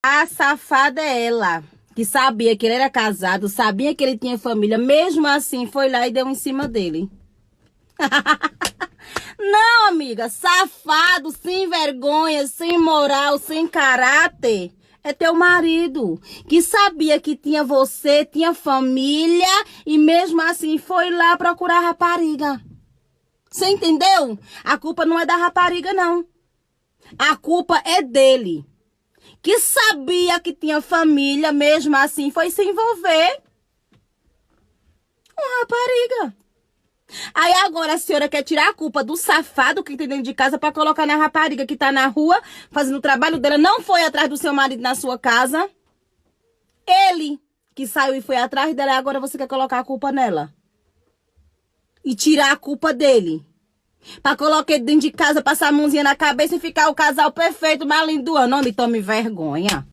A safada é ela, que sabia que ele era casado, sabia que ele tinha família, mesmo assim foi lá e deu em cima dele. Não, amiga, safado, sem vergonha, sem moral, sem caráter. É teu marido, que sabia que tinha você, tinha família e mesmo assim foi lá procurar a rapariga. Você entendeu? A culpa não é da rapariga, não. A culpa é dele, que sabia que tinha família, mesmo assim foi se envolver com a rapariga. Aí agora a senhora quer tirar a culpa do safado que tem dentro de casa para colocar na rapariga que tá na rua fazendo o trabalho dela, não foi atrás do seu marido na sua casa. Ele que saiu e foi atrás dela, e agora você quer colocar a culpa nela. E tirar a culpa dele. Pra colocar ele dentro de casa, passar a mãozinha na cabeça e ficar o casal perfeito, mais lindo do ano. Não me tome vergonha.